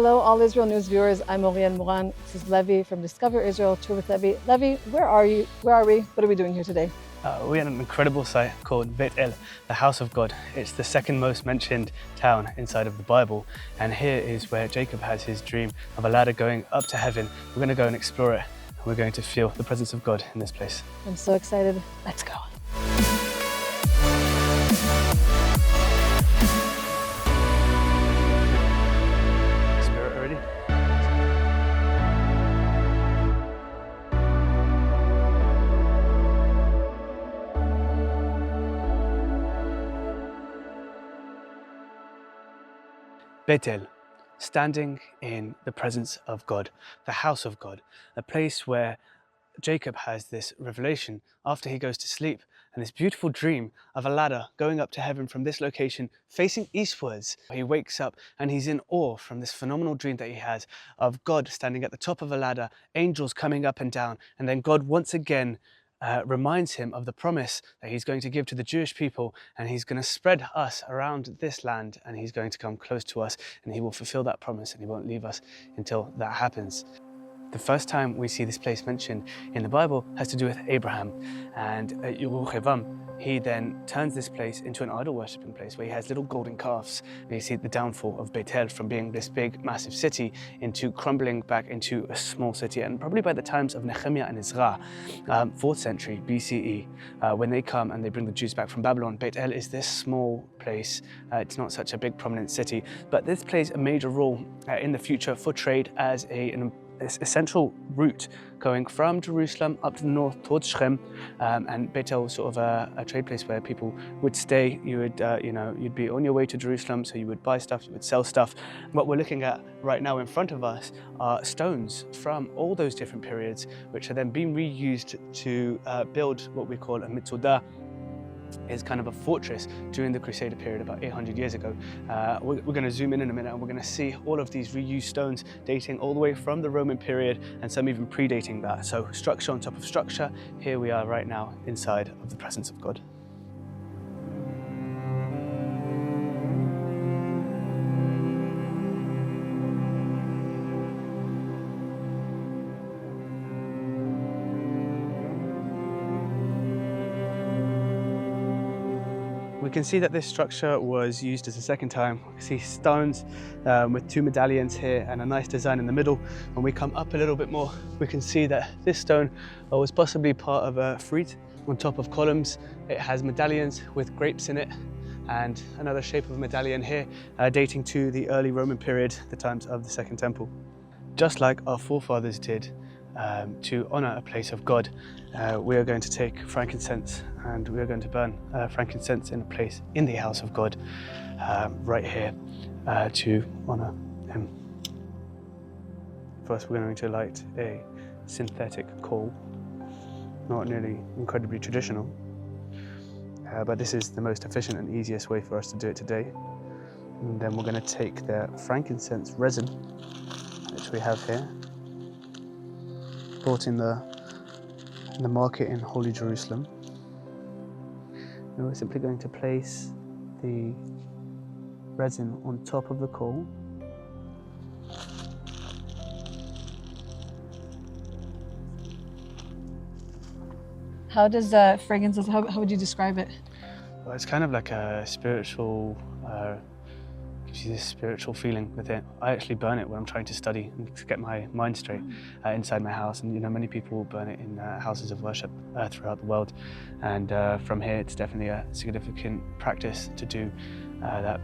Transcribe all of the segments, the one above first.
Hello, all Israel News viewers. I'm Oriel Moran. This is Levi from Discover Israel, Tour with Levi. Levi, where are you? Where are we? What are we doing here today? We're at an incredible site called Betel, the house of God. It's the second most mentioned town inside of the Bible. And here is where Jacob has his dream of a ladder going up to heaven. We're going to go and explore it. And we're going to feel the presence of God in this place. I'm so excited. Let's go. Spirit already? Betel, standing in the presence of God, the house of God, a place where Jacob has this revelation after he goes to sleep and this beautiful dream of a ladder going up to heaven from this location facing eastwards. He wakes up and he's in awe from this phenomenal dream that he has of God standing at the top of a ladder, angels coming up and down, and then God once again reminds him of the promise that he's going to give to the Jewish people, and he's going to spread us around this land, and he's going to come close to us, and he will fulfill that promise, and he won't leave us until that happens. The first time we see this place mentioned in the Bible has to do with Abraham, and Jeroboam, he then turns this place into an idol worshipping place where he has little golden calves. And you see the downfall of Betel from being this big, massive city into crumbling back into a small city. And probably by the times of Nehemiah and Ezra, 4th century BCE, when they come and they bring the Jews back from Babylon, Betel is this small place. It's not such a big, prominent city, but this plays a major role in the future for trade as an essential route going from Jerusalem up to the north towards Shem, and Betel was sort of a trade place where people would stay. You would, you'd be on your way to Jerusalem, so you would buy stuff, you would sell stuff. What we're looking at right now in front of us are stones from all those different periods, which are then being reused to build what we call a mitzudah, is kind of a fortress during the Crusader period about 800 years ago. We're going to zoom in a minute and we're going to see all of these reused stones dating all the way from the Roman period and some even predating that. So structure on top of structure. Here we are right now inside of the presence of God. We can see that this structure was used as a second time. We can see stones with two medallions here and a nice design in the middle. When we come up a little bit more, we can see that this stone was possibly part of a fruit on top of columns. It has medallions with grapes in it and another shape of medallion here dating to the early Roman period, the times of the Second Temple. Just like our forefathers did to honor a place of God, we are going to take frankincense and we are going to burn frankincense in a place in the house of God right here to honor him. First, we're going to light a synthetic coal, not nearly incredibly traditional, but this is the most efficient and easiest way for us to do it today. And then we're going to take the frankincense resin, which we have here, bought in the market in Holy Jerusalem. And we're simply going to place the resin on top of the coal. How does fragrances, how would you describe it? Well, it's kind of like a spiritual, gives you this spiritual feeling with it. I actually burn it when I'm trying to study and to get my mind straight inside my house. And many people burn it in houses of worship throughout the world. And from here, it's definitely a significant practice to do that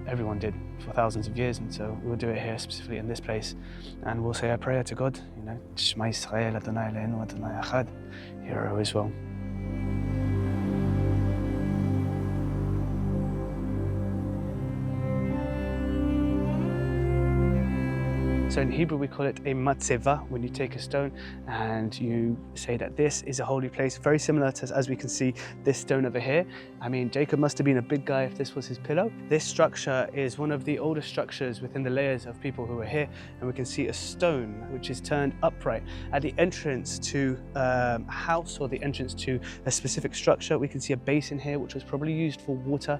everyone did for thousands of years. And so we'll do it here, specifically in this place. And we'll say a prayer to God. Shema Yisrael, Adonai Eloheinu, Adonai Echad. Hear, O Israel. So in Hebrew we call it a matzeva, when you take a stone and you say that this is a holy place, very similar to, as we can see, this stone over here. I mean, Jacob must have been a big guy if this was his pillow. This structure is one of the oldest structures within the layers of people who are here, and we can see a stone which is turned upright at the entrance to a house or the entrance to a specific structure. We can see a basin here which was probably used for water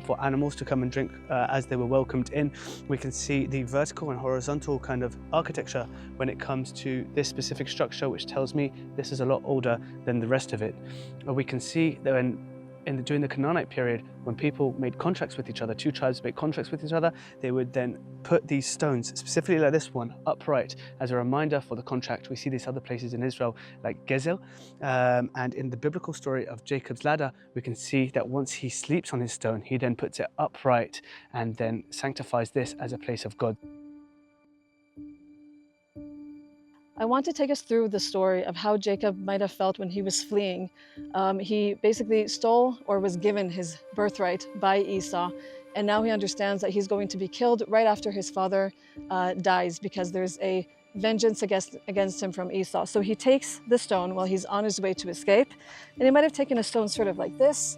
for animals to come and drink as they were welcomed in. We can see the vertical and horizontal kind of architecture when it comes to this specific structure, which tells me this is a lot older than the rest of it. We can see that during the Canaanite period, when people made contracts with each other, two tribes made contracts with each other, they would then put these stones, specifically like this one, upright as a reminder for the contract. We see these other places in Israel like Gezel, and in the biblical story of Jacob's ladder, we can see that once he sleeps on his stone, he then puts it upright and then sanctifies this as a place of God. I want to take us through the story of how Jacob might have felt when he was fleeing. He basically stole or was given his birthright by Esau, and now he understands that he's going to be killed right after his father dies, because there's a vengeance against him from Esau. So he takes the stone while he's on his way to escape, and he might have taken a stone sort of like this,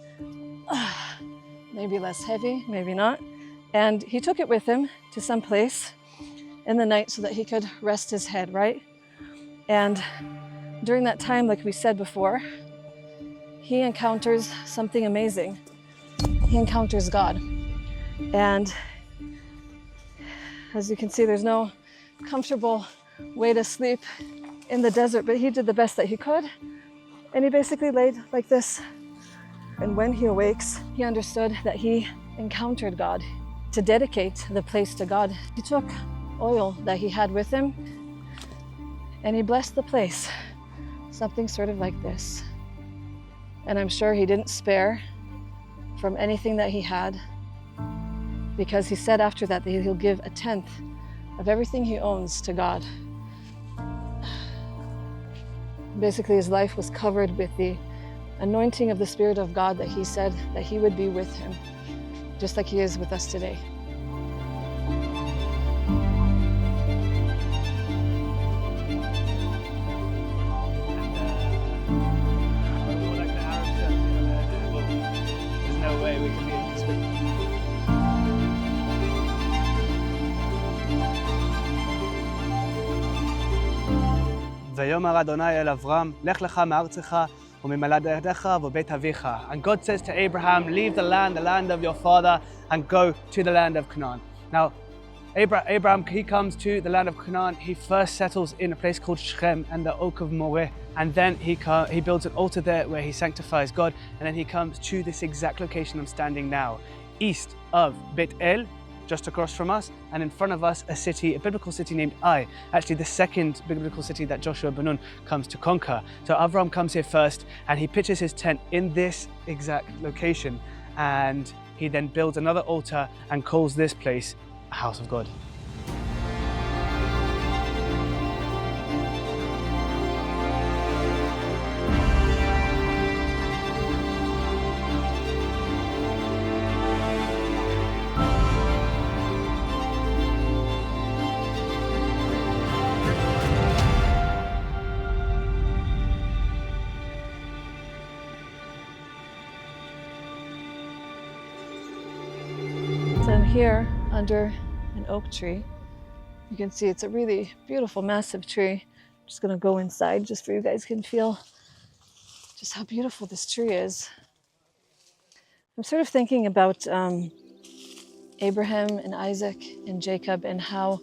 maybe less heavy, maybe not, and he took it with him to some place in the night so that he could rest his head, right? And during that time, like we said before, he encounters something amazing. He encounters God. And as you can see, there's no comfortable way to sleep in the desert, but he did the best that he could. And he basically laid like this. And when he awakes, he understood that he encountered God. To dedicate the place to God, he took oil that he had with him, and he blessed the place, something sort of like this. And I'm sure he didn't spare from anything that he had, because he said after that he'll give 1/10 of everything he owns to God. Basically, his life was covered with the anointing of the Spirit of God, that he said that he would be with him, just like he is with us today. ויאמר אדוני אל אברהם, לך לך מארצך וממולדתך ובית אביך. And God says to Abraham, leave the land of your father, and go to the land of Canaan. Now, Abraham, he comes to the land of Canaan. He first settles in a place called Shechem and the Oak of Moreh, and then he builds an altar there where he sanctifies God, and then he comes to this exact location I'm standing now, east of Betel, just across from us, and in front of us a biblical city named Ai, actually the second biblical city that Joshua ben Nun comes to conquer. So Avram comes here first, and he pitches his tent in this exact location, and he then builds another altar and calls this place a house of God. So I'm here under an oak tree. You can see it's a really beautiful, massive tree. I'm just gonna go inside just so you guys can feel just how beautiful this tree is. I'm sort of thinking about Abraham and Isaac and Jacob, and how,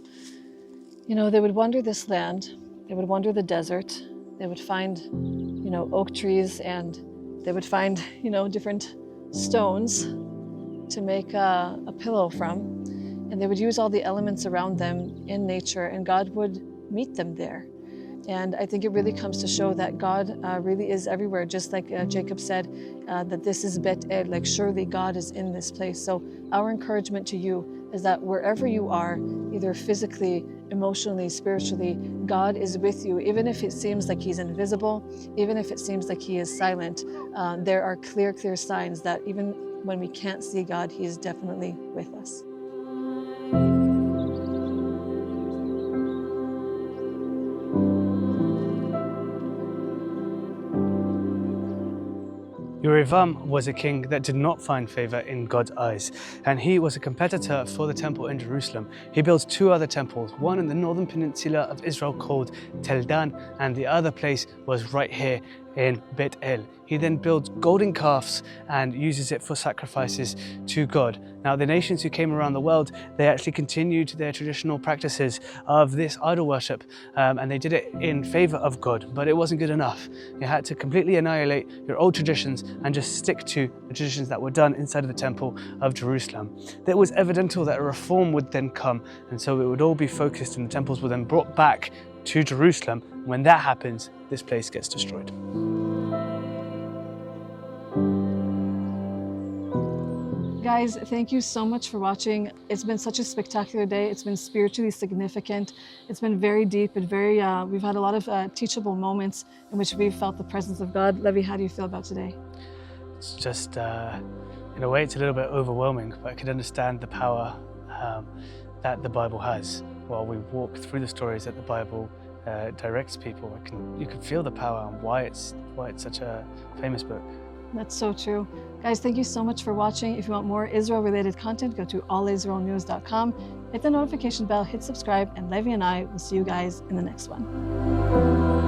they would wander this land, they would wander the desert, they would find, oak trees, and they would find, different stones to make a pillow from, and they would use all the elements around them in nature, and God would meet them there. And I think it really comes to show that God really is everywhere, just like Jacob said, that this is Betel, like surely God is in this place. So our encouragement to you is that wherever you are, either physically, emotionally, spiritually, God is with you. Even if it seems like he's invisible, even if it seems like he is silent, there are clear signs that even when we can't see God, he is definitely with us. Jeroboam was a king that did not find favor in God's eyes, and he was a competitor for the temple in Jerusalem. He built two other temples, one in the northern peninsula of Israel called Tel Dan, and the other place was right here in Betel. He then builds golden calves and uses it for sacrifices to God. Now, the nations who came around the world, they actually continued their traditional practices of this idol worship, and they did it in favor of God, but it wasn't good enough. You had to completely annihilate your old traditions and just stick to the traditions that were done inside of the temple of Jerusalem. It was evidential that a reform would then come, and so it would all be focused and the temples were then brought back to Jerusalem. When that happens, this place gets destroyed. Guys, thank you so much for watching. It's been such a spectacular day. It's been spiritually significant. It's been very deep and very, we've had a lot of teachable moments in which we've felt the presence of God. Levi, how do you feel about today? It's just, in a way, it's a little bit overwhelming, but I can understand the power that the Bible has. While we walk through the stories that the Bible directs people, you can feel the power and why it's such a famous book. That's so true. Guys, thank you so much for watching. If you want more Israel-related content, go to allisraelnews.com. Hit the notification bell, hit subscribe, and Levi and I will see you guys in the next one.